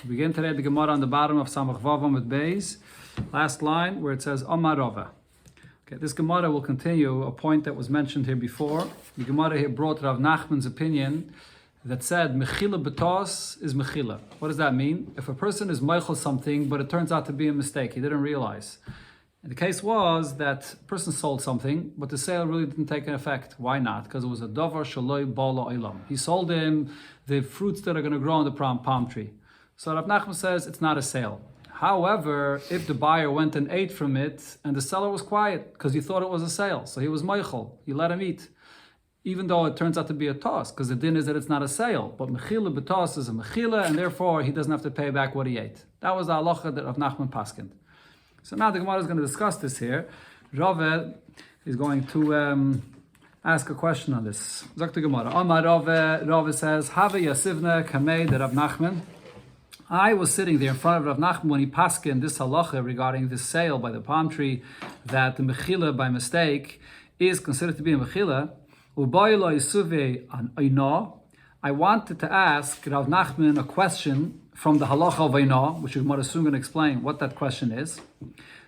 We begin today the Gemara on the bottom of Samach Vavam with Beis, last line where it says Omar Rava. Okay, this Gemara will continue a point that was mentioned here before. The Gemara here brought Rav Nachman's opinion that said Mechila B'tos is Mechila. What does that mean? If a person is Meichel something, but it turns out to be a mistake, he didn't realize. And the case was that a person sold something, but the sale really didn't take an effect. Why not? Because it was a Davar Shaloi Bala Olam. He sold him the fruits that are going to grow on the palm tree. So Rav Nachman says it's not a sale. However, if the buyer went and ate from it and the seller was quiet because he thought it was a sale, so he was meichel, he let him eat, even though it turns out to be a toss, because the din is that it's not a sale. But mechila b'tos is a mechila, and therefore he doesn't have to pay back what he ate. That was the halacha that Rav Nachman paskind. So now the Gemara is going to discuss this here. Rava is going to ask a question on this. Zok the Gemara. Amar Rava says, Have Yasivna Kamei de Rav Nachman. I was sitting there in front of Rav Nachman when he paskin this halacha regarding this sale by the palm tree, that the mechila by mistake is considered to be a mechila. I wanted to ask Rav Nachman a question from the halacha of Eina, which Gemara is soon going to explain what that question is.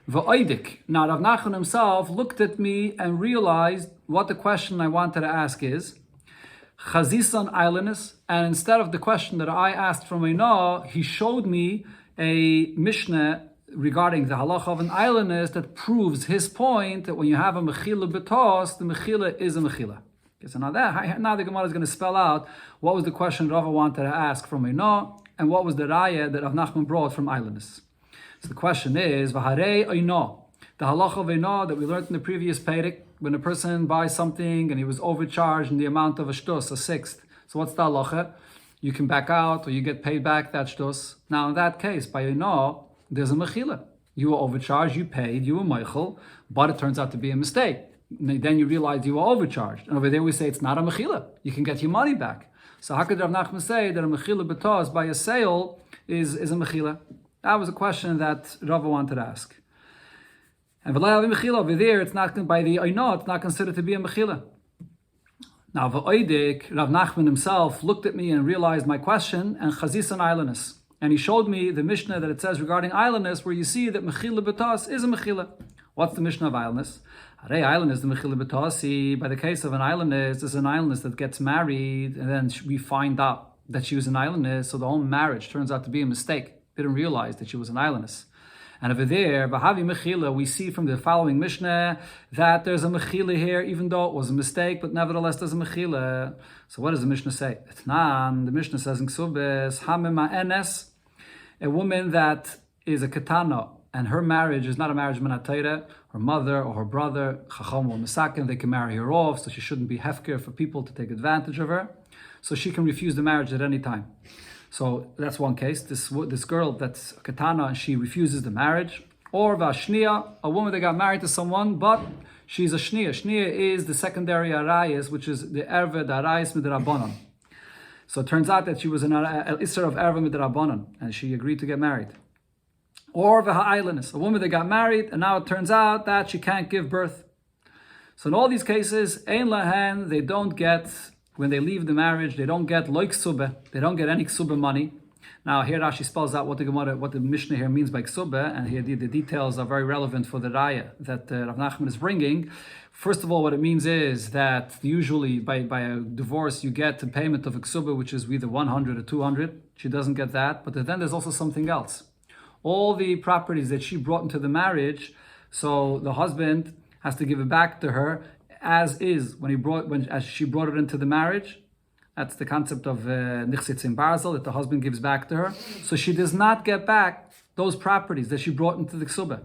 Now Rav Nachman himself looked at me and realized what the question I wanted to ask is. Chazisan islandness, and instead of the question that I asked from Eina, he showed me a Mishnah regarding the halacha of an islandness that proves his point that when you have a mechila betos, the mechila is a mechila. Okay, so now the Gemara is going to spell out what was the question Rava wanted to ask from Eina, and what was the raya that Rav Nachman brought from islandness. So the question is, V'harei Eina, the halacha of Eina that we learned in the previous Perek, when a person buys something and he was overcharged in the amount of a shtus, a sixth. So what's the halacha? You can back out or you get paid back that shtus. Now in that case, by Eina, there's a mechila. You were overcharged, you paid, you were meichel, but it turns out to be a mistake. Then you realize you were overcharged. And over there we say it's not a mechila. You can get your money back. So how could Rav Nachman say that a mechila betos by a sale is a mechila? That was a question that Rava wanted to ask. And over there, it's not by the Eina, it's not considered to be a mechila. Now, V'oidik, Rav Nachman himself looked at me and realized my question, and chazisan islandness. And he showed me the Mishnah that it says regarding islandness, where you see that mechila betas is a mechila. What's the Mishnah of islandness? Harei islandness, the mechila betasi. By the case of an islandess, there's an islandess that gets married, and then we find out that she was an islandess, so the whole marriage turns out to be a mistake. Didn't realize that she was an islandess. And over there, Bahavi Mechila, we see from the following Mishnah that there's a Mechila here, even though it was a mistake, but nevertheless there's a Mechila. So what does the Mishnah say? Etnan, the Mishnah says in Ksubes, Hamema Enes, a woman that is a Katana, and her marriage is not a marriage Manatayra, her mother or her brother, Chacham or Masakin, they can marry her off, so she shouldn't be hefker for people to take advantage of her. So she can refuse the marriage at any time. So that's one case. This girl that's a katana and she refuses the marriage. Or vashnia, a woman that got married to someone, but she's a shnia. Shnia is the secondary arayis, which is the erve, the arayis midrabanan. So it turns out that she was an isser of erve midrabanan, and she agreed to get married. Or v'ha'ailanis, a woman that got married, and now it turns out that she can't give birth. So in all these cases, ein lahen, they don't get. When they leave the marriage, they don't get loik ksubah. They don't get any ksubah money. Now here Rashi spells out what the Mishnah here means by ksubah, and here the details are very relevant for the raya that Rav Nachman is bringing. First of all, what it means is that usually by a divorce you get a payment of a ksubah, which is either 100 or 200. She doesn't get that, but then there's also something else. All the properties that she brought into the marriage, so the husband has to give it back to her as is as she brought it into the marriage. That's the concept of nichsitz in barzel, that the husband gives back to her. So she does not get back those properties that she brought into the ksubah.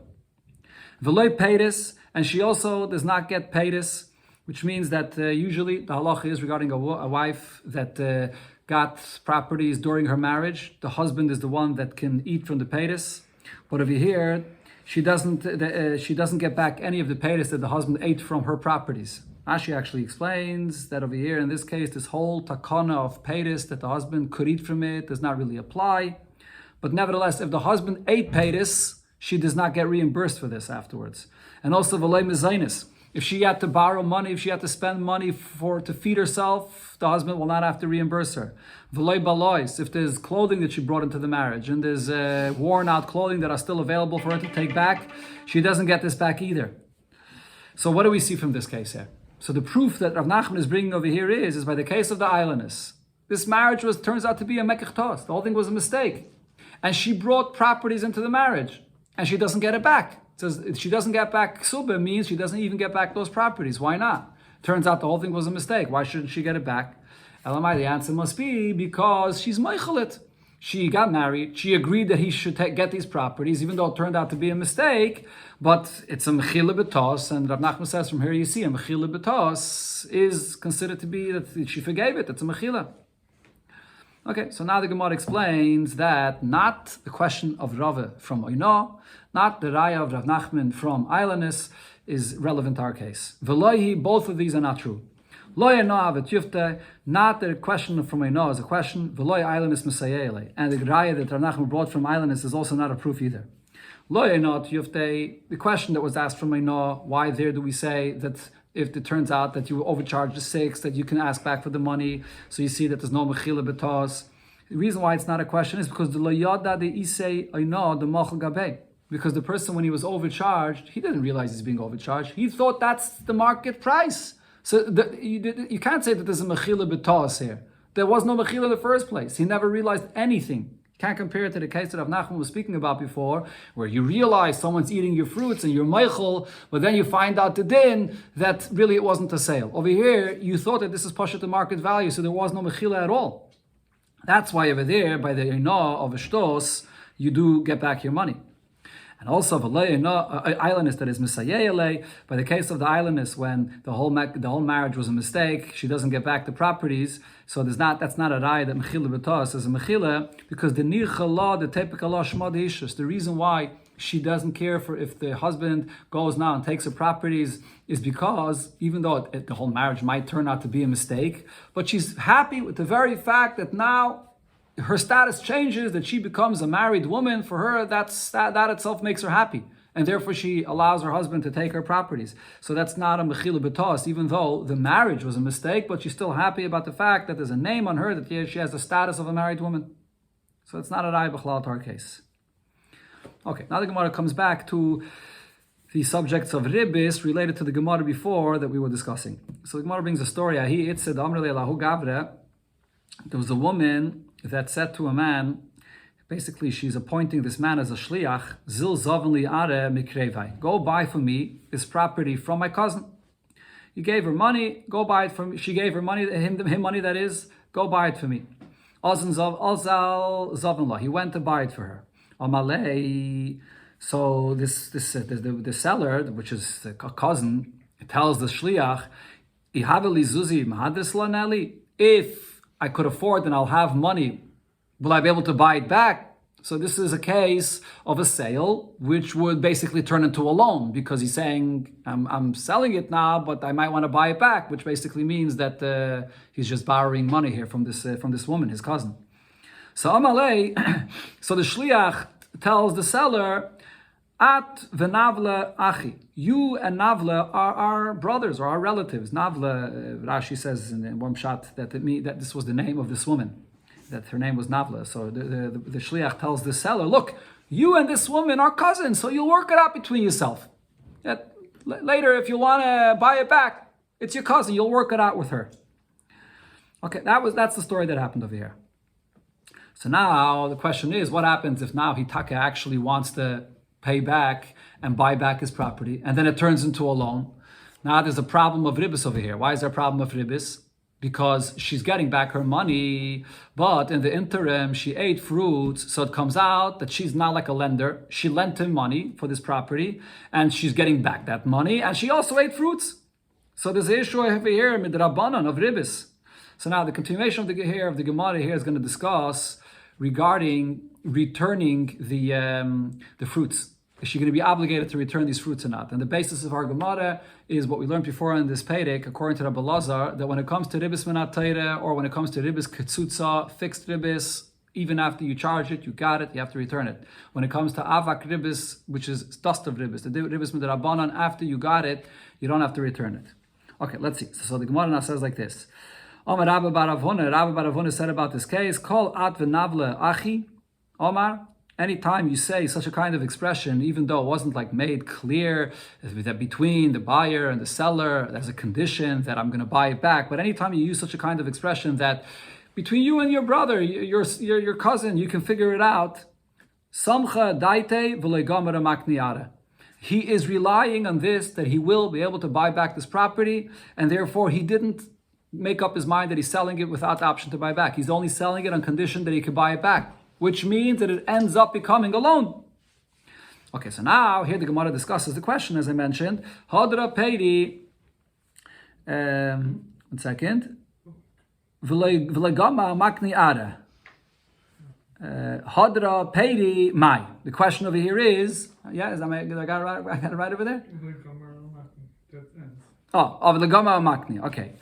V'loy peiris, and she also does not get peiris, which means that usually the halacha is regarding a wife that got properties during her marriage. The husband is the one that can eat from the peiris. But over here, she doesn't get back any of the peiris that the husband ate from her properties. Rashi actually explains that over here, in this case, this whole takana of peiris that the husband could eat from it does not really apply. But nevertheless, if the husband ate peiris, she does not get reimbursed for this afterwards. And also v'lei mezainis. If she had to borrow money, if she had to spend money to feed herself, the husband will not have to reimburse her. V'loy balois, if there's clothing that she brought into the marriage and there's worn out clothing that are still available for her to take back, she doesn't get this back either. So what do we see from this case here? So the proof that Rav Nachman is bringing over here is by the case of the islandess. This marriage turns out to be a mekach tos. The whole thing was a mistake. And she brought properties into the marriage and she doesn't get it back. It says if she doesn't get back ksuba, means she doesn't even get back those properties. Why not? Turns out the whole thing was a mistake. Why shouldn't she get it back? Elamai, the answer must be because she's meichelit. She got married. She agreed that he should get these properties, even though it turned out to be a mistake. But it's a mechila betos, and Rav Nachman says from here you see a mechila betos is considered to be that she forgave it. It's a mechila. Okay, so now the Gemara explains that not the question of Rava from Oino, not the raya of Rav Nachman from Eilanis is relevant to our case. V'loihi, both of these are not true. Loya no'avet yufte, not the question from Oino is a question. V'loy Eilanis mesayele, and the raya that Rav Nachman brought from Eilanis is also not a proof either. Loya not yufte, the question that was asked from Oino, why there do we say that if it turns out that you were overcharged the 6, that you can ask back for the money, so you see that there's no mechila betos. The reason why it's not a question is because the loyada de isei Oino the machal gabe. Because the person, when he was overcharged, he didn't realize he's being overcharged. He thought that's the market price. So you can't say that there's a mechila betos here. There was no mechila in the first place. He never realized anything. Can't compare it to the case that Rav Nachman was speaking about before, where you realize someone's eating your fruits and you're meichel, but then you find out the din that really it wasn't a sale. Over here, you thought that this is pashat the market value, so there was no mechila at all. That's why over there, by the Ino of a shtos, you do get back your money. And also, islandess that is misayele, by the case of the islandess, when the whole marriage was a mistake, she doesn't get back the properties. So that's not a raya that mechila betos is a mechila, because the nirchala, the tepikala shma deishus, the reason why she doesn't care for if the husband goes now and takes her properties is because even though the whole marriage might turn out to be a mistake, but she's happy with the very fact that now her status changes, that she becomes a married woman. For her, that itself makes her happy. And therefore she allows her husband to take her properties. So that's not a mechila betos, even though the marriage was a mistake, but she's still happy about the fact that there's a name on her, that she has the status of a married woman. So it's not a raya b'chlal to our case. Okay, now the Gemara comes back to the subjects of ribis related to the Gemara before that we were discussing. So the Gemara brings a story. There was a woman that said to a man, basically she's appointing this man as a shliach, zil zaven are mikrevai. Go buy for me this property from my cousin. He gave her money, go buy it from me. She gave her money, him money that is, go buy it for me. Azal zaven. He went to buy it for her. Amalei. So the seller, which is a cousin, tells the shliach, if I could afford and I'll have money, will I be able to buy it back? So this is a case of a sale, which would basically turn into a loan, because he's saying, I'm selling it now, but I might want to buy it back, which basically means that he's just borrowing money here from this woman, his cousin. So Amalei, so the shliach tells the seller, At v'navle achi. You and Navle are our brothers or our relatives. Navle, Rashi says in one shot that this was the name of this woman, that her name was Navle. So the shliach tells the seller, look, you and this woman are cousins, so you'll work it out between yourself. Later, if you want to buy it back, it's your cousin. You'll work it out with her. Okay, that's the story that happened over here. So now the question is, what happens if now Hitaka actually wants to pay back and buy back his property, and then it turns into a loan? Now there's a problem of ribis over here. Why is there a problem of ribis? Because she's getting back her money, but in the interim she ate fruits, so it comes out that she's not like a lender. She lent him money for this property, and she's getting back that money, and she also ate fruits. So there's an issue over here, midrabanan, of ribis. So now the continuation of the Gemara here is going to discuss regarding returning the fruits. Is she going to be obligated to return these fruits or not? And the basis of our Gemara is what we learned before in this Perek, according to Rabbi Lazar, that when it comes to ribis menat Torah, or when it comes to ribis ketzutza, fixed ribis, Even after you charge it, you got it, you have to return it. When it comes to avak ribis, which is dust of ribis, the ribis midrabanan, after you got it, you don't have to return it. Okay, let's see. So the Gemara now says like this. Omar Rabba bar Avuna said about this case, Kol at v'navle achi, Omar, anytime you say such a kind of expression, even though it wasn't like made clear that between the buyer and the seller, there's a condition that I'm going to buy it back, but anytime you use such a kind of expression that between you and your brother, your cousin, you can figure it out. Samcha daite v'legamara makniara. He is relying on this, that he will be able to buy back this property, and therefore he didn't make up his mind that he's selling it without the option to buy back. He's only selling it on condition that he can buy it back, which means that it ends up becoming a loan. Okay, so now here the Gemara discusses the question, as I mentioned. Hadra peiri, 1 second. V'legama makni ara. Hadra peiri mai. The question over here is, I got it right over there? V'legama makni, okay.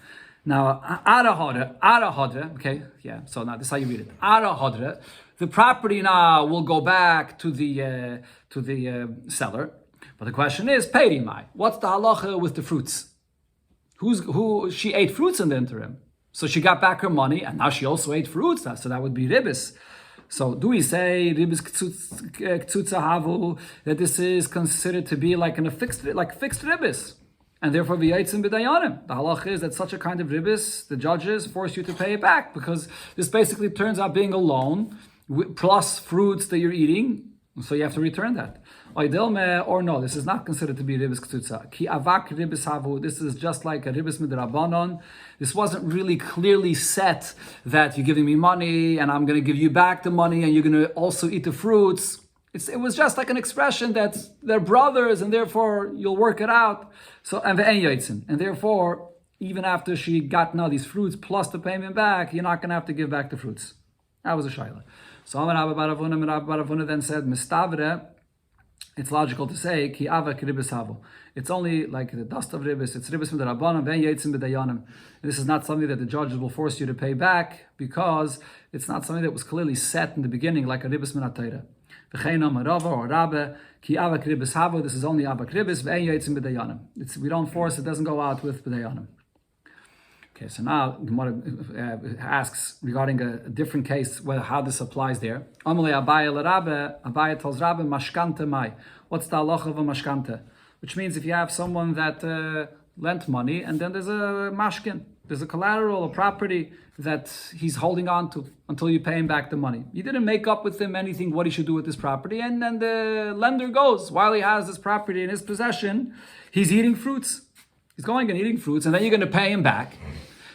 Now, ara hadra, okay, yeah, so now this is how you read it. Ara hadra, the property now will go back to the seller. But the question is, peiri mai. What's the halacha with the fruits? She ate fruits in the interim. So she got back her money, and now she also ate fruits. So that would be ribis. So do we say ribis ktsutza havu, that this is considered to be like fixed ribis, and therefore v'yaitzim b'dayanim? The halach is that such a kind of ribis, the judges force you to pay it back, because this basically turns out being a loan plus fruits that you're eating. So you have to return that. Or no, this is not considered to be ribis ktsutza. Ki avak ribis havu. This is just like a ribis midrabanon. This wasn't really clearly set that you're giving me money and I'm going to give you back the money and you're going to also eat the fruits. It was just like an expression that they're brothers and therefore you'll work it out. So and therefore, even after she got now these fruits plus the payment back, you're not going to have to give back the fruits. That was a shayla. So Amar Rabba bar Avuna then said, Mistavre, it's logical to say, Ki avak ribis havu. It's only like the dust of ribis, it's ribis midrabanan, ben yaitzim b'dayanim. This is not something that the judges will force you to pay back, because it's not something that was clearly set in the beginning, like a ribis minatayra. V'chein amar Rava or Rabbe, Ki avak ribis havu, this is only avak ribis, ben yaitzim b'dayanim. We don't force, it doesn't go out with b'dayanim. Okay, so now Gemara asks regarding a different case how this applies there. Amalei Abaye l'Rabbe, Abaye tells Rabbe, mashkanta mai. What's the halacha of a mashkanta? Which means if you have someone that lent money and then there's a mashkin, there's a collateral, a property that he's holding on to until you pay him back the money. You didn't make up with him anything what he should do with this property, and then the lender goes, while he has this property in his possession, he's eating fruits. He's going and eating fruits, and then you're going to pay him back.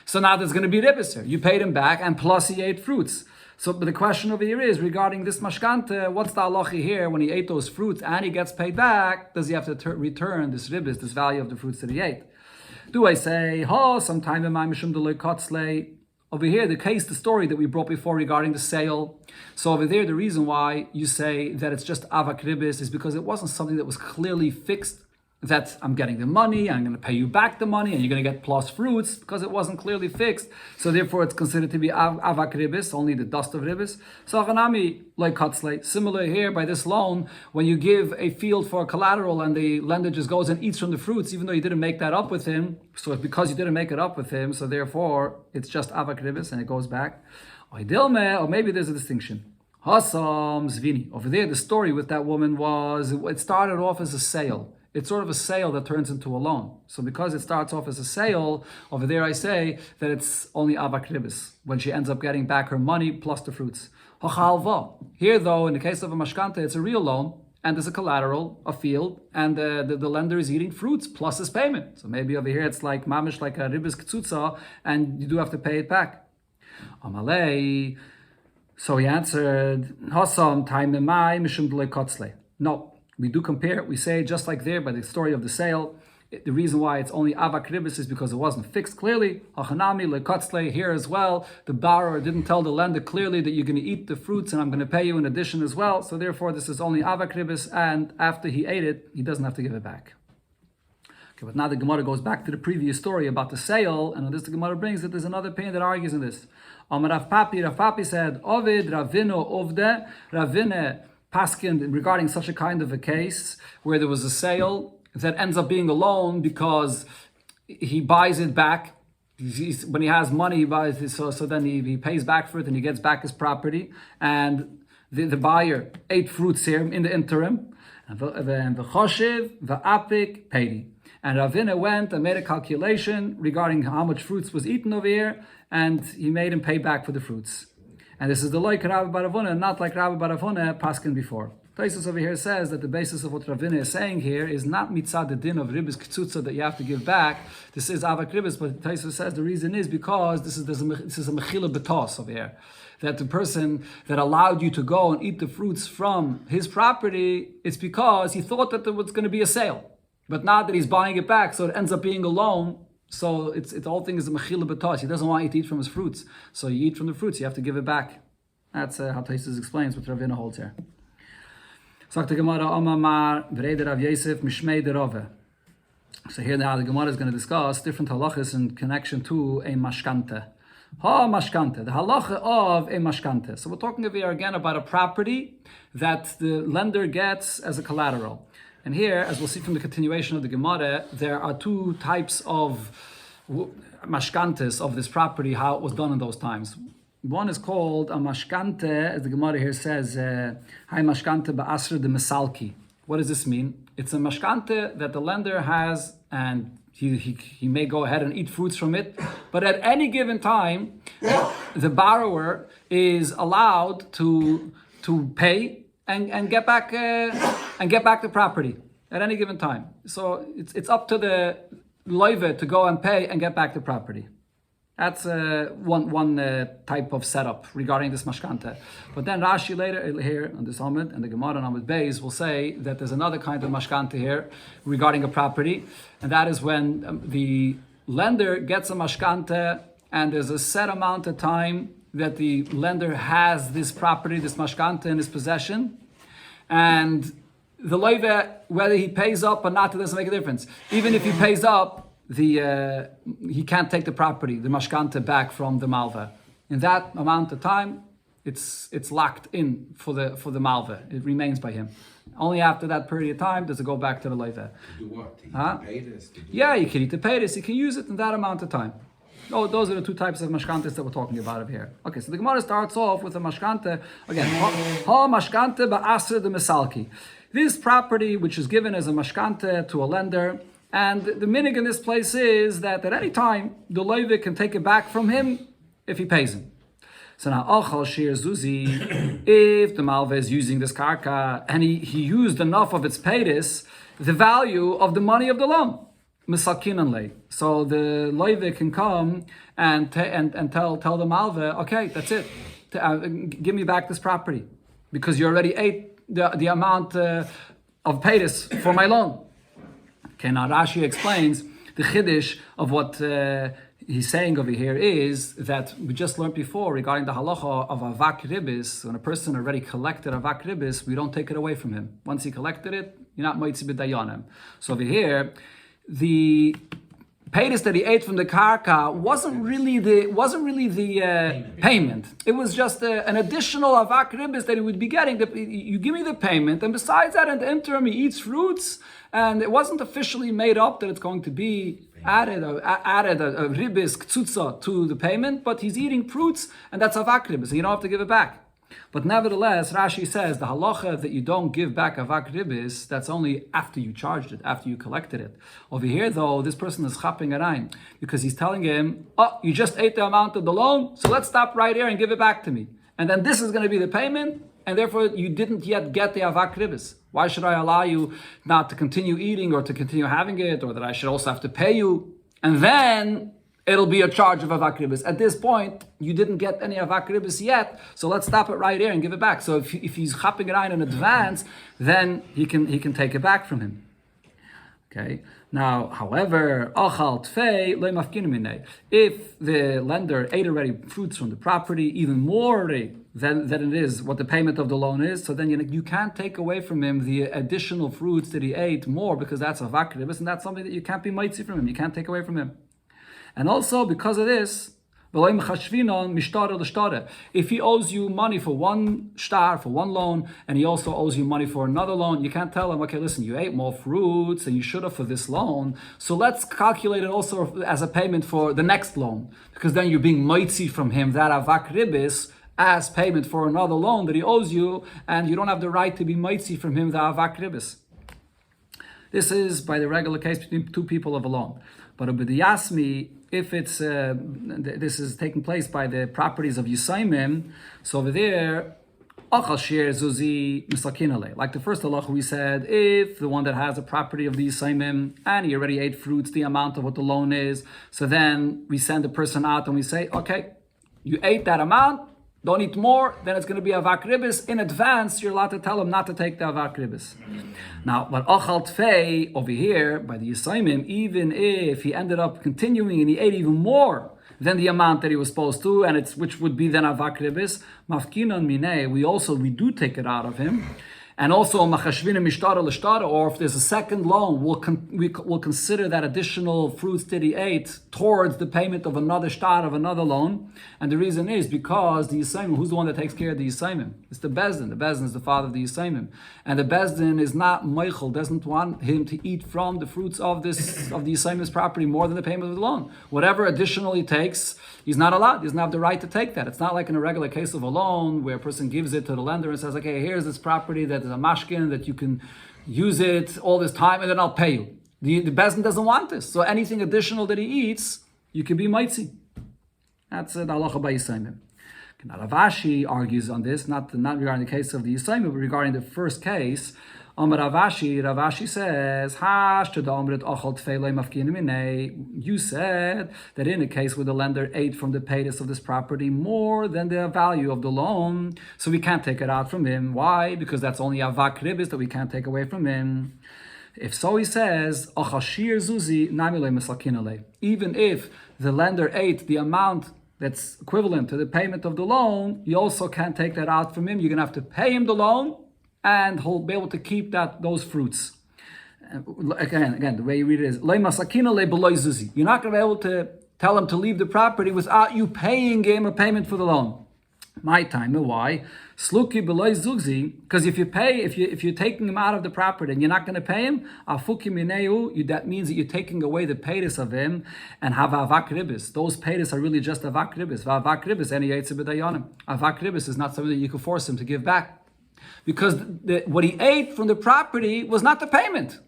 So now there's going to be ribis here. You paid him back, and plus he ate fruits. So, but the question over here is regarding this mashkanta. What's the halacha here when he ate those fruits and he gets paid back? Does he have to return this ribis, this value of the fruits that he ate? Do I say, sometime in my mishum delay kotzlei? Over here, the story that we brought before regarding the sale. So over there, the reason why you say that it's just avak ribis is because it wasn't something that was clearly fixed, that I'm getting the money, I'm going to pay you back the money, and you're going to get plus fruits, because it wasn't clearly fixed. So therefore, it's considered to be avak ribis, only the dust of ribis. So Hanami like katzlei. Similar here by this loan, when you give a field for collateral and the lender just goes and eats from the fruits, even though you didn't make that up with him. So because you didn't make it up with him, so therefore it's just avak ribis and it goes back. Or maybe there's a distinction. Hasam zvini. Over there, the story with that woman was, it started off as a sale. It's sort of a sale that turns into a loan. So because it starts off as a sale, over there I say that it's only avak ribis, when she ends up getting back her money plus the fruits. Hachalva. Here though, in the case of a mashkanta, it's a real loan, and there's a collateral, a field, and the lender is eating fruits plus his payment. So maybe over here it's like mamish, like a ribis ktsutza, and you do have to pay it back. Amalei. So he answered, Hasam time mai mishum delay kotzle. No. We do compare, we say just like there by the story of the sale, the reason why it's only avak ribis is because it wasn't fixed clearly. Hachanami lekotzle, here as well, the borrower didn't tell the lender clearly that you're going to eat the fruits and I'm going to pay you in addition as well. So therefore this is only avak ribis, and after he ate it, he doesn't have to give it back. Okay, but now the Gemara goes back to the previous story about the sale, and on this the Gemara brings that there's another opinion that argues in this. Rav Papi said, Ovid Ravino Ovde, Ravine Paskin, regarding such a kind of a case where there was a sale that ends up being a loan because he buys it back. When he has money, he buys it, so then he pays back for it and he gets back his property. And the buyer ate fruits here in the interim. And V'choshev, V'apik, Pedi. And Ravina went and made a calculation regarding how much fruits was eaten over here, and he made him pay back for the fruits. And this is the like Rabbi Baravuna, not like Rabbi Baravuna paskin before. Taisus over here says that the basis of what Ravina is saying here is not mitzad the din of ribis ktsutza that you have to give back. This is avak ribis, but Taisus says the reason is because this is a mechila betos over here. That the person that allowed you to go and eat the fruits from his property, it's because he thought that there was going to be a sale. But now that he's buying it back, so it ends up being a loan. So the whole thing is a mechila betos. He doesn't want you to eat from his fruits. So you eat from the fruits, you have to give it back. That's how Taisus explains what Ravina holds here. So here now the Gemara is going to discuss different halachas in connection to a mashkante. The halacha of a mashkante. So we're talking over here again about a property that the lender gets as a collateral. And here, as we'll see from the continuation of the Gemara, there are two types of mashkantes of this property, how it was done in those times. One is called a mashkante, as the Gemara here says, Hai mashkante ba'asra de mesalki. What does this mean? It's a mashkante that the lender has, and he may go ahead and eat fruits from it, but at any given time, the borrower is allowed to pay and get back the property at any given time. So it's up to the loive to go and pay and get back the property. That's one type of setup regarding this mashkante. But then Rashi later here on this Amud and the Gemara on Amud Beis will say that there's another kind of mashkante here regarding a property, and that is when the lender gets a mashkante and there's a set amount of time that the lender has this property, this mashkante in his possession, and the loive, whether he pays up or not, it doesn't make a difference. Even if he pays up, he can't take the property, the mashkante, back from the malva. In that amount of time, it's locked in for the malva. It remains by him. Only after that period of time does it go back to the loive. To do what? Yeah, you can eat the paytas. You can use it in that amount of time. Oh, those are the two types of mashkantes that we're talking about over here. Okay, so the Gemara starts off with a mashkante again. Ha mashkante ba'asr de mesalki. This property, which is given as a mashkante to a lender. And the minig in this place is that at any time, the loive can take it back from him if he pays him. So now, Achal Shir Zuzi, if the malva is using this karka and he used enough of its paytis, the value of the money of the loan, misakinanle. So the loive can come and tell the malva, okay, that's it. Give me back this property because you already ate the amount of paytis for my loan. Okay, now Rashi explains the chiddush of what he's saying over here is that we just learned before regarding the halacha of avak ribis. When a person already collected avak ribis, we don't take it away from him. Once he collected it, you're not moitzi b'dayanim. So over here, the paytas that he ate from the karka wasn't really the payment. It was just an additional avak ribis that he would be getting. You give me the payment, and besides that, in the interim, he eats fruits. And it wasn't officially made up that it's going to be added a ribis ktsutza to the payment, but he's eating fruits, and that's avak ribis, and you don't have to give it back. But nevertheless, Rashi says the halacha that you don't give back avak ribis, that's only after you charged it, after you collected it. Over here, though, this person is chapping arayin because he's telling him, "Oh, you just ate the amount of the loan, so let's stop right here and give it back to me. And then this is going to be the payment, and therefore you didn't yet get the avak ribis. Why should I allow you not to continue eating or to continue having it, or that I should also have to pay you? And then it'll be a charge of avak ribis. At this point, you didn't get any avak ribis yet, so let's stop it right here and give it back." So if he's chapping it out in advance, then he can take it back from him. Okay. Now, however, if the lender ate already fruits from the property, even more than it is what the payment of the loan is. So then you can't take away from him the additional fruits that he ate more, because that's a vakribus, and that's something that you can't be mitzi from him. You can't take away from him. And also because of this, if he owes you money for one shtar, for one loan, and he also owes you money for another loan, you can't tell him, okay, listen, you ate more fruits and you should have for this loan, so let's calculate it also as a payment for the next loan, because then you're being mitzi from him that avak ribis as payment for another loan that he owes you, and you don't have the right to be mitzi from him the avak ribis. This is by the regular case between two people of a loan. But Yasmi, if it's this is taking place by the properties of Yisaimim, so over there, Achal Shir Zuzi Misakinale. Like the first halach we said, if the one that has a property of the Yisaimim and he already ate fruits, the amount of what the loan is, so then we send the person out and we say, okay, you ate that amount, don't eat more, then it's going to be avak ribis. In advance, you're allowed to tell him not to take the avak ribis. Now, but achal tfei over here, by the Yisaimim, even if he ended up continuing and he ate even more than the amount that he was supposed to, and which would be then avak ribis, mafkinon minei, we do take it out of him. And also, machashvina mishtara l'shtara, or if there's a second loan, we'll consider that additional fruits that he ate towards the payment of another shtar, of another loan. And the reason is because the Yisaimim, who's the one that takes care of the Yisaimim? It's the Bezdin. The Bezdin is the father of the Yisaimim. And the Bezdin is not Meichel, doesn't want him to eat from the fruits of the Yisaimim's property more than the payment of the loan. Whatever additional he takes, he's not allowed. He doesn't have the right to take that. It's not like in a regular case of a loan where a person gives it to the lender and says, okay, here's this property that is a mashkin, that you can use it all this time and then I'll pay you. The Bezdin doesn't want this. So anything additional that he eats, you can be mitzi. That's the halacha by Yisaimim. Now Rav Ashi argues on this, not regarding the case of the Yisaimim, but regarding the first case. Rav Ashi says, you said that in a case where the lender ate from the paytas of this property more than the value of the loan, so we can't take it out from him. Why? Because that's only avak ribis that we can't take away from him. If so, he says, even if the lender ate the amount that's equivalent to the payment of the loan, you also can't take that out from him. You're going to have to pay him the loan, and he'll be able to keep those fruits. Again, the way you read it is, you're not going to be able to tell him to leave the property without you paying him a payment for the loan. My time, why? Sluki beloy zugzi, because if you're taking him out of the property and you're not going to pay him, that means that you're taking away the paytas of him and have avak ribis. Those paytas are really just avak ribis. Avak ribis, any avak ribis is not something that you can force him to give back. Because what he ate from the property was not the payment.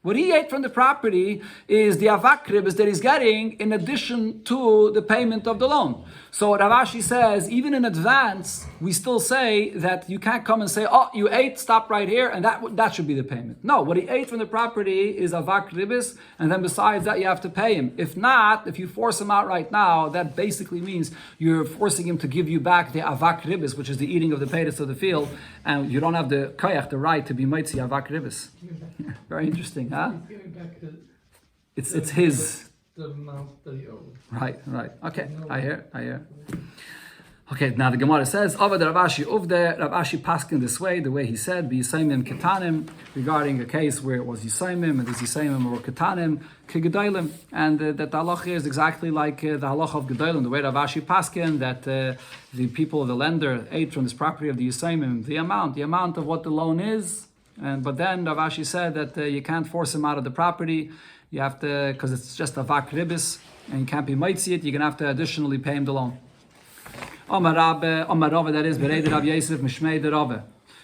What he ate from the property is the avak ribis that he's getting in addition to the payment of the loan. So Rav Ashi says, even in advance, we still say that you can't come and say, oh, you ate, stop right here, and that should be the payment. No, what he ate from the property is avak ribis, and then besides that, you have to pay him. If not, if you force him out right now, that basically means you're forcing him to give you back the avak ribis, which is the eating of the paytas of the field, and you don't have the koyach, the right to be mitzi avak ribis. Very interesting, huh? It's his. The amount that he owed. Right. Okay, I hear. Okay, now the Gemara says, Avad Rav Ashi Uvde, Rav Ashi paskin this way, the way he said, Be Yisaimim Ketanim, regarding a case where it was Yisaimim, and this Yisaimim or Ketanim, Kegedailim, and that the halacha is exactly like the halacha of Gedailim, the way Rav Ashi paskin, that the people of the lender ate from this property of the Yisaimim, the amount of what the loan is, but then Rav Ashi said that you can't force him out of the property. You have to, because it's just a vak ribis, and you can't be mitzi it, you're going to have to additionally pay him the loan. Omar Rava, that is, Bereid Rav Yosef, Mishmei de Rava.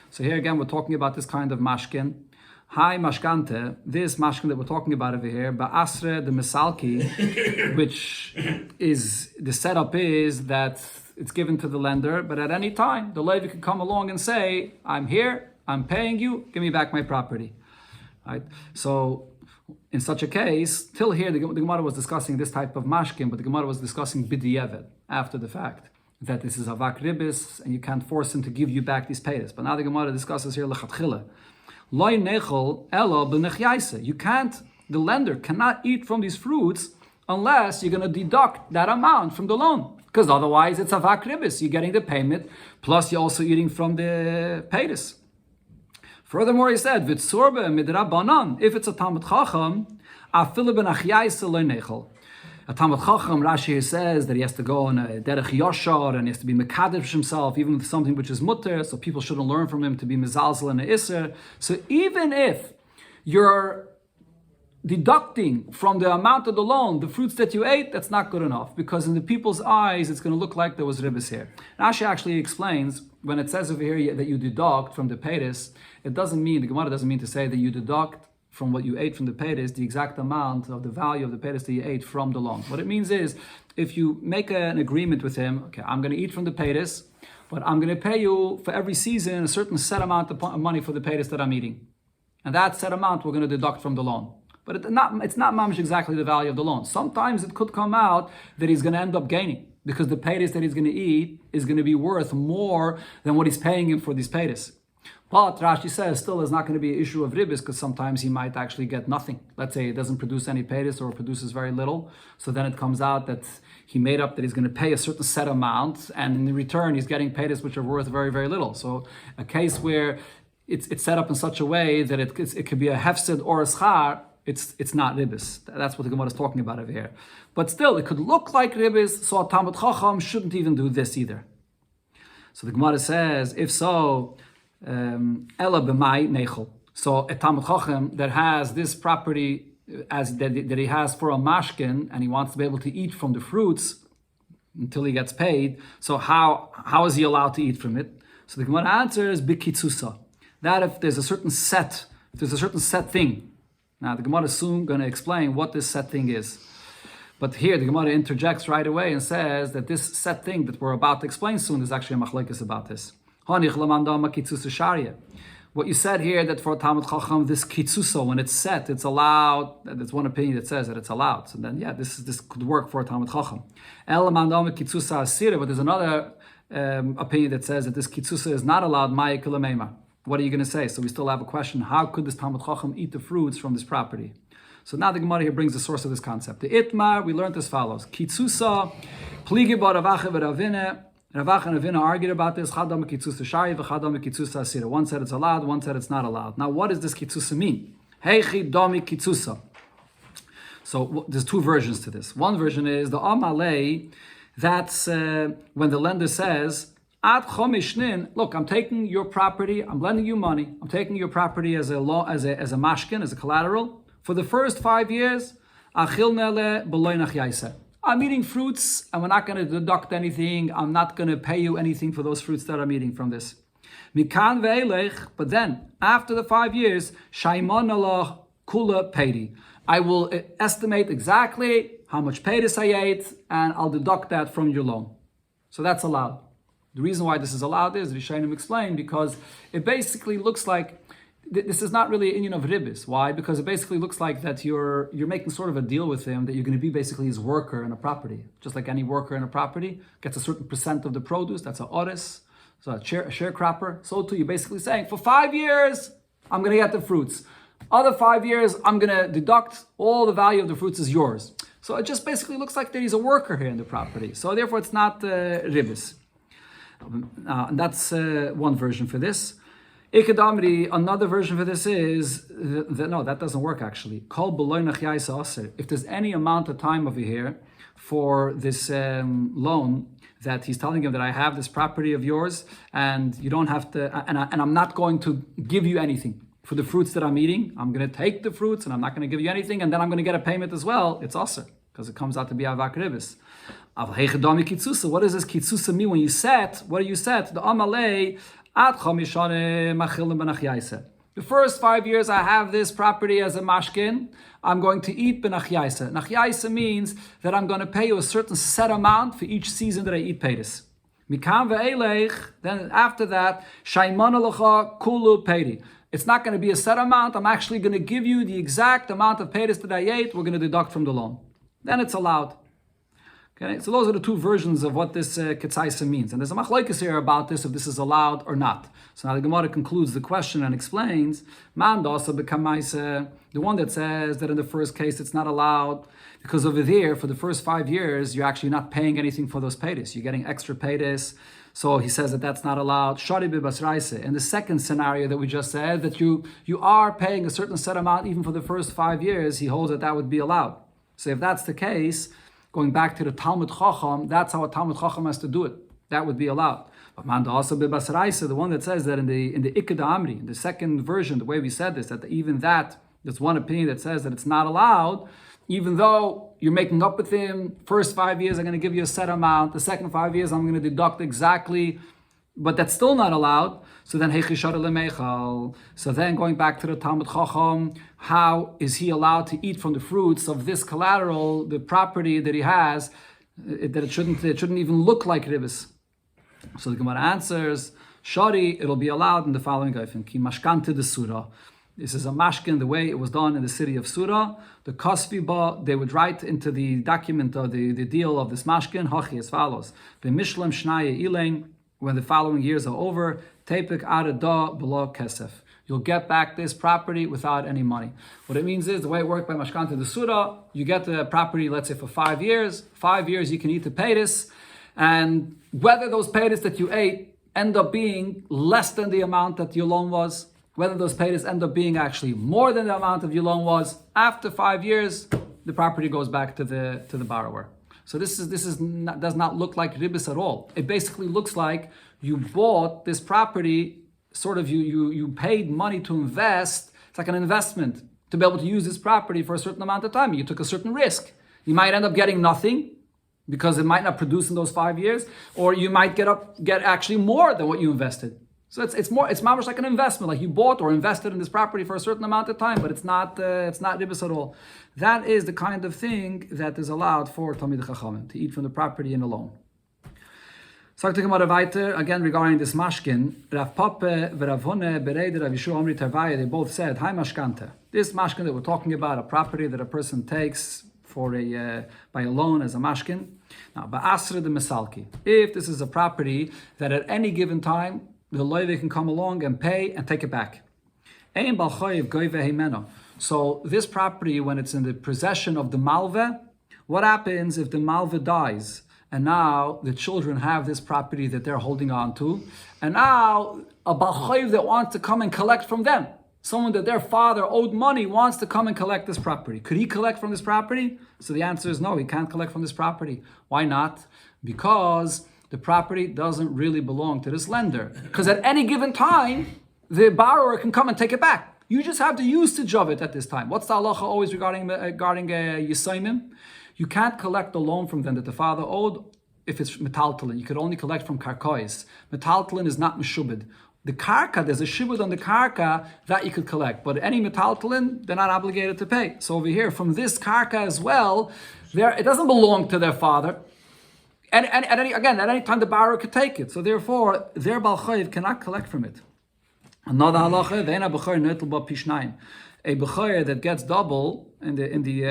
So here again, we're talking about this kind of mashkin. Hi mashkante, this mashkin that we're talking about over here, Ba'asre de Misalki, which is, the setup is that it's given to the lender, but at any time, the Levi can come along and say, I'm here, I'm paying you, give me back my property. Right? So, in such a case, till here, the Gemara was discussing this type of mashkin, but the Gemara was discussing b'diavad, after the fact, that this is avak ribis, and you can't force him to give you back these paytas. But now the Gemara discusses here lechatchila. Loy nechol elo b'nechyaisa. You can't, the lender cannot eat from these fruits unless you're going to deduct that amount from the loan. Because otherwise it's avak ribis. You're getting the payment, plus you're also eating from the paytis. Furthermore, he said, "V'tzorbe midrabanan." If it's a Talmud Chacham, afilu ben achyaisa lo nechel. A Talmud Chacham, Rashi says that he has to go on a derech yashar and he has to be mekadesh himself, even with something which is mutter, so people shouldn't learn from him to be mezalzel and a iser. So even if you're deducting from the amount of the loan the fruits that you ate, that's not good enough, because in the people's eyes it's going to look like there was ribbis here. Rashi actually explains, when it says over here that you deduct from the paytis, it doesn't mean, the Gemara doesn't mean to say that you deduct from what you ate from the paytis the exact amount of the value of the paytis that you ate from the loan. What it means is, if you make an agreement with him, okay, I'm going to eat from the paytis, but I'm going to pay you for every season a certain set amount of money for the paytis that I'm eating. And that set amount we're going to deduct from the loan. But it's not mamish exactly the value of the loan. Sometimes it could come out that he's going to end up gaining, because the paytis that he's going to eat is going to be worth more than what he's paying him for these paytis. But Rashi says still there's not going to be an issue of ribbis, because sometimes he might actually get nothing. Let's say it doesn't produce any paytis or produces very little. So then it comes out that he made up that he's going to pay a certain set amount, and in return he's getting paytis which are worth very, very little. So a case where it's set up in such a way that it could be a hefsid or a schar, it's not ribbis. That's what the Gemara is talking about over here. But still, it could look like ribbis, so a Talmud Chacham shouldn't even do this either. So the Gemara says, if so, Ela b'mai nechel. So a Talmud Chacham that has this property that he has for a mashkin, and he wants to be able to eat from the fruits until he gets paid. So how is he allowed to eat from it? So the Gemara answers b'kitzusa. That if there's a certain set thing. Now the Gemara is soon going to explain what this set thing is. But here the Gemara interjects right away and says that this set thing that we're about to explain soon is actually a machlekes about this. What you said here, that for Talmud Chacham, this kitzusa, when it's set, it's allowed. There's one opinion that says that it's allowed. So then, yeah, this could work for a Talmud Chacham. But there's another opinion that says that this kitzusa is not allowed. What are you going to say? So we still have a question. How could this Talmud Chacham eat the fruits from this property? So now the Gemara here brings the source of this concept. The Itmar, we learned as follows. Kitzusa, pligi bar Ravacha v'Ravina. Ravacha and Ravina argued about this. Chadam kitzusa shari v'chadam kitzusa asira. One said it's allowed, one said it's not allowed. Now what does this kitzusa mean? Heichi domi kitzusa. So there's two versions to this. One version is the Amalei, that's when the lender says, Ad chomishnin, look, I'm taking your property, I'm lending you money, I'm taking your property as a mashkin, as a collateral. For the first 5 years, achil nele b'loy nachyaisa. I'm eating fruits, and we're not going to deduct anything. I'm not going to pay you anything for those fruits that I'm eating from this. Mikan ve'elech, but then, after the 5 years, shaimon Allah kula peidi. I will estimate exactly how much paytis I ate, and I'll deduct that from your loan. So that's allowed. The reason why this is allowed is, Rishonim explain, because it basically looks like this is not really an union of ribbis. Why? Because it basically looks like that you're making sort of a deal with him that you're going to be basically his worker in a property. Just like any worker in a property gets a certain percent of the produce, that's a oris, so a sharecropper. So too, you're basically saying, for 5 years, I'm going to get the fruits. Other 5 years, I'm going to deduct all the value of the fruits is yours. So it just basically looks like that he's a worker here in the property. So therefore, it's not ribbis. And that's one version for this. Ikadamri, another version for this is no, that doesn't work actually. If there's any amount of time over here for this loan, that he's telling him that I have this property of yours, and you don't have to, and I'm not going to give you anything for the fruits that I'm eating. I'm going to take the fruits, and I'm not going to give you anything, and then I'm going to get a payment as well. It's also because it comes out to be avak ribis. What does this kitzusa mean when you set? What do you set? The amalei. The first 5 years I have this property as a mashkin, I'm going to eat benachyaisa. Nachyaisa means that I'm going to pay you a certain set amount for each season that I eat peiris. Mikam ve'elech, then after that, shaiman alacha kulu peiri. It's not going to be a set amount, I'm actually going to give you the exact amount of peiris that I ate, we're going to deduct from the loan. Then it's allowed. Okay, so those are the two versions of what this ketzaisa means. And there's a machlokes here about this, if this is allowed or not. So now the Gemara concludes the question and explains, Man dasa b'kamaisa, the one that says that in the first case it's not allowed, because over there, for the first 5 years, you're actually not paying anything for those paydas. You're getting extra paydas. So he says that that's not allowed. Shari b'basraise. In the second scenario that we just said, that you are paying a certain set amount even for the first 5 years, he holds that would be allowed. So if that's the case, going back to the Talmud Chacham, that's how a Talmud Chacham has to do it. That would be allowed. But man also b'basraise, the one that says that in the Ikeda Amri, in the second version, the way we said this, that even there's one opinion that says that it's not allowed, even though you're making up with him, first 5 years I'm going to give you a set amount, the second 5 years I'm going to deduct exactly, but that's still not allowed. So then so then going back to the Talmud Chacham, how is he allowed to eat from the fruits of this collateral, the property that he has, that it shouldn't even look like ribis? So the Gemara answers, Shari, it'll be allowed in the following Gaifen, Ki mashkante de surah. This is a mashkin, the way it was done in the city of Surah. The Kasviba, they would write into the document of the deal of this mashkin, Hachi, as follows. The Mishlam Shnaya Ilain, when the following years are over, Tepik Arada below Kesef. You'll get back this property without any money. What it means is, the way it worked by Mashkanta de Surah, you get the property, let's say, for 5 years. 5 years you can eat the paydas, and whether those paydas that you ate end up being less than the amount that your loan was, whether those paydas end up being actually more than the amount of your loan was, after 5 years, the property goes back to the borrower. So this does not look like ribis at all. It basically looks like you bought this property, sort of you paid money to invest. It's like an investment to be able to use this property for a certain amount of time. You took a certain risk. You might end up getting nothing because it might not produce in those 5 years, or you might get actually more than what you invested. So it's mamash like an investment, like you bought or invested in this property for a certain amount of time, but it's not ribis at all. That is the kind of thing that is allowed for Talmid Chachamim, to eat from the property in a loan. So again regarding this mashkin, Rav Pape v'Rav Hone bereider Rav Yeshua Omri Tarvaya, they both said, "Hi mashkanta." This mashkin that we're talking about, a property that a person takes for by a loan as a mashkin. Now, ba'asra de misalki, if this is a property that at any given time the loive can come along and pay and take it back. So this property, when it's in the possession of the malve, what happens if the malve dies and now the children have this property that they're holding on to, and now a balchayiv that wants to come and collect from them, someone that their father owed money wants to come and collect this property. Could he collect from this property? So the answer is no, he can't collect from this property. Why not? Because the property doesn't really belong to this lender. Because at any given time, the borrower can come and take it back. You just have the usage of it at this time. What's the halacha always regarding Yisayimim? You can't collect the loan from them that the father owed if it's metaltalin. You could only collect from karkois. Metaltalin is not meshubed. The karka, there's a shibud on the karka that you could collect. But any metaltalin, they're not obligated to pay. So over here, from this karka as well, it doesn't belong to their father. And at any time the borrower could take it. So therefore, their balchayiv cannot collect from it. Another halacha, ve'ena b'chayr netel ba pishnayim. A b'chayr that gets double in the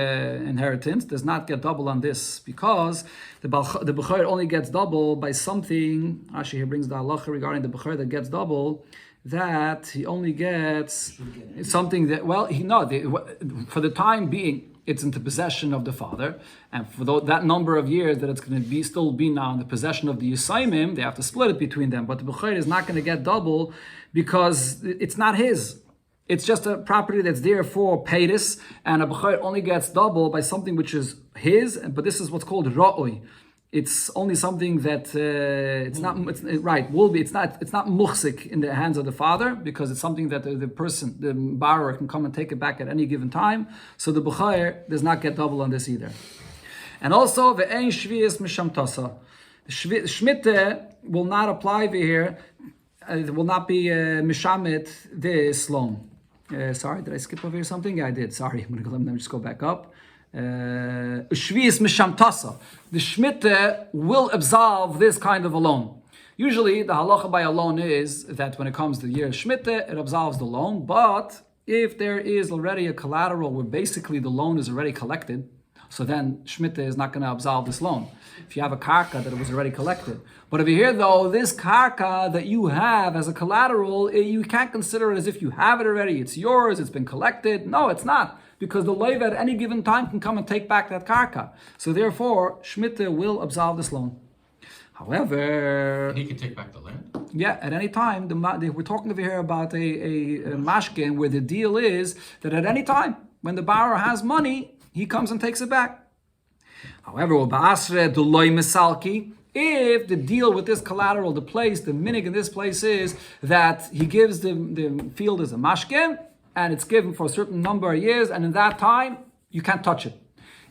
inheritance does not get double on this, because the b'chayr only gets double by something. Rashi here brings the halacha regarding the b'chayr that gets double, that he only gets something that, for the time being, it's in the possession of the father, and for that number of years that it's going to still be now in the possession of the Yisayimim, they have to split it between them. But the B'chayr is not going to get double because it's not his. It's just a property that's there for paytis, and a B'chayr only gets double by something which is his, but this is what's called ra'oi. It's only something that it's not muhsik in the hands of the father, because it's something that the borrower can come and take it back at any given time. So the b'chayr does not get double on this either. And also the ein shvius mishamtasa. Shmite will not apply over here. It will not be mishamit this loan. Sorry, did I skip over here something? Yeah, I did. Sorry, let me just go back up. Shvius mishamtasa. The shmita will absolve this kind of a loan. Usually, the halacha by a loan is that when it comes to the year shmita, it absolves the loan. But if there is already a collateral where basically the loan is already collected, So then Shmita is not going to absolve this loan. If you have a karka that it was already collected. But over here though, this karka that you have as a collateral, you can't consider it as if you have it already. It's yours, it's been collected. No, it's not. Because the leiv at any given time can come and take back that karka. So therefore, Shmita will absolve this loan. However, And he can take back the land. yeah, at any time, we're talking over here about a mashkin where the deal is that at any time, when the borrower has money, he comes and takes it back. However, if the deal with this collateral, the minig in this place is that he gives the field as a mashkin, and it's given for a certain number of years, and in that time, you can't touch it.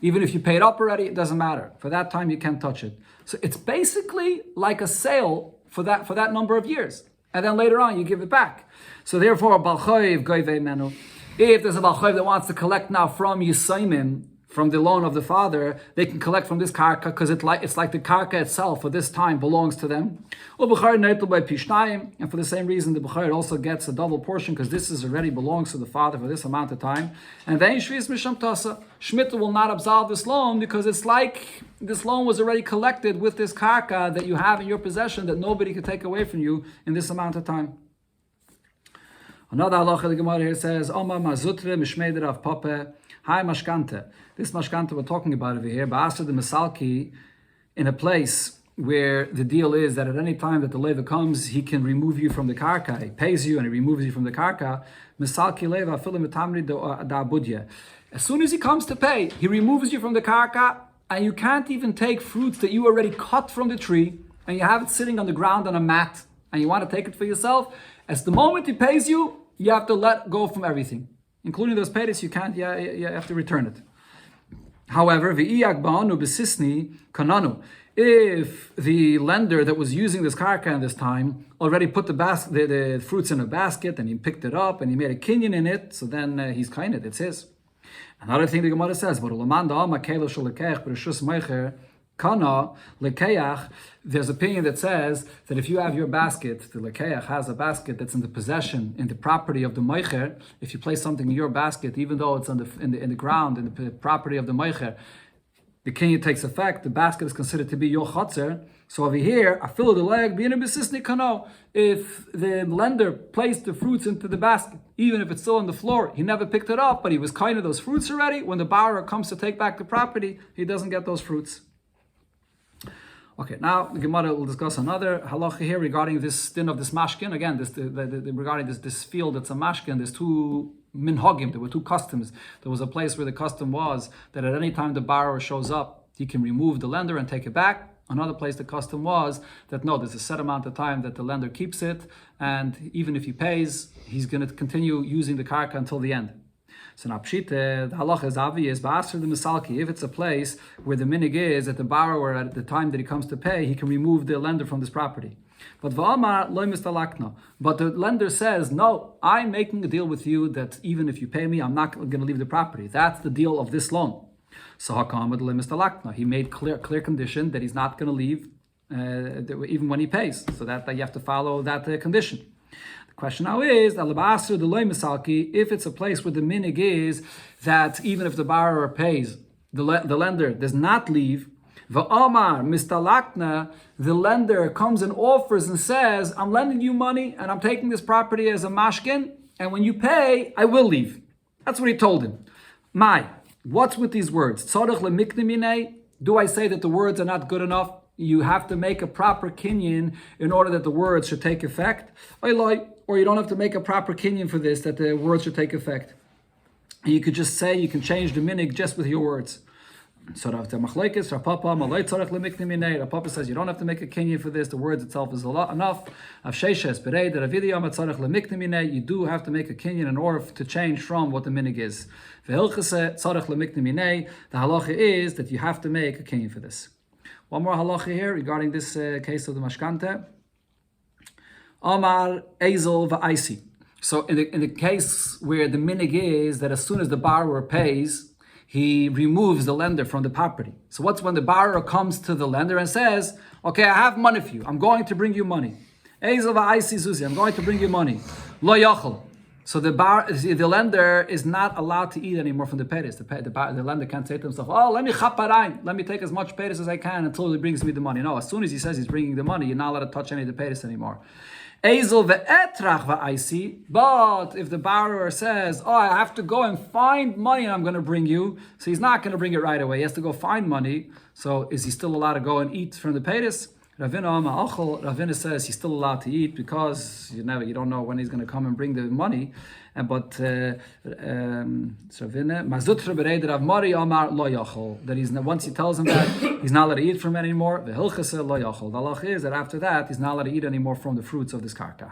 Even if you paid up already, it doesn't matter. For that time, you can't touch it. So it's basically like a sale for that number of years. And then later on, you give it back. So therefore, Balchoiv Goivei Menu. If there's a Balchoiv that wants to collect now from Yisaimim, from the loan of the father, they can collect from this karka because it's like the karka itself for this time belongs to them. And for the same reason, the Bechayr also gets a double portion because this already belongs to the father for this amount of time. And then Shmita will not absolve this loan because it's like this loan was already collected with this karka that you have in your possession that nobody can take away from you in this amount of time. Another halacha the Gemara here says, Oma mazutre mishmeder av pape. Hi mashkante. This mashkante we're talking about over here, ba'asr the misalki, in a place where the deal is that at any time that the leva comes, he can remove you from the karka. He pays you and he removes you from the karka. Misalki leva afilim etamri da abudya. As soon as he comes to pay, he removes you from the karka, and you can't even take fruits that you already cut from the tree, and you have it sitting on the ground on a mat, and you want to take it for yourself. As the moment he pays you, you have to let go from everything. Including those paydays, you can't, you have to return it. However, if the lender that was using this karka in this time already put the fruits in a basket and he picked it up and he made a kinyan in it, so then he's kind of, it's his. Another thing the Gemara says, Kana lekeach, there's opinion that says that if you have your basket, the lekeach has a basket that's in the possession, in the property of the meicher. If you place something in your basket, even though it's in the ground, in the property of the meicher, the kinyan takes effect. The basket is considered to be your chotzer. So over here, afilu the leg being a besisni kano. If the lender placed the fruits into the basket, even if it's still on the floor, he never picked it up, but he was kind of those fruits already. When the borrower comes to take back the property, he doesn't get those fruits. Okay, now the Gemara will discuss another halacha here regarding this din of this mashkin. Again, regarding this field that's a mashkin, there's two minhagim, there were two customs. There was a place where the custom was that at any time the borrower shows up, he can remove the lender and take it back. Another place the custom was that no, there's a set amount of time that the lender keeps it, and even if he pays, he's going to continue using the karka until the end. So now pshite, the halacha is obvious, but after the misalki, if it's a place where the minig is that the borrower at the time that he comes to pay, he can remove the lender from this property. But v'amar loy mistalakna. But the lender says, no, I'm making a deal with you that even if you pay me, I'm not going to leave the property. That's the deal of this loan. So hakam loy mistalakna. He made clear condition that he's not going to leave even when he pays. So that you have to follow that condition. Question now is, if it's a place where the minig is that even if the borrower pays, the lender does not leave, v'amar mistalakna, the lender comes and offers and says, I'm lending you money and I'm taking this property as a mashkin, and when you pay, I will leave. That's what he told him. What's with these words? Do I say that the words are not good enough? You have to make a proper kinyan in order that the words should take effect. Or you don't have to make a proper kinyan for this, that the words should take effect. And you could just say, you can change the minig just with your words. So Papa says you don't have to make a kinyan for this, the words itself is enough. You do have to make a kinyan in order to change from what the minig is. The halacha is that you have to make a kinyan for this. One more halacha here regarding this case of the mashkante. Amar Ezel va'aisi. So in the case where the minig is that as soon as the borrower pays, he removes the lender from the property. So what's when the borrower comes to the lender and says, okay, I have money for you. I'm going to bring you money. Ezel va'aisi zuzi. I'm going to bring you money. Lo yachol. So the lender is not allowed to eat anymore from the peris. The lender can't say to himself, "Oh, let me chaparain, let me take as much peris as I can until he brings me the money." No, as soon as he says he's bringing the money, you're not allowed to touch any of the peris anymore. Ezel ve'etrach va'aisi. But if the borrower says, "Oh, I have to go and find money, and I'm going to bring you," so he's not going to bring it right away. He has to go find money. So is he still allowed to go and eat from the peris? Ravina says he's still allowed to eat because you don't know when he's going to come and bring the money. But that once he tells him that he's not allowed to eat from it anymore, the halach is that after that he's not allowed to eat anymore from the fruits of this karka.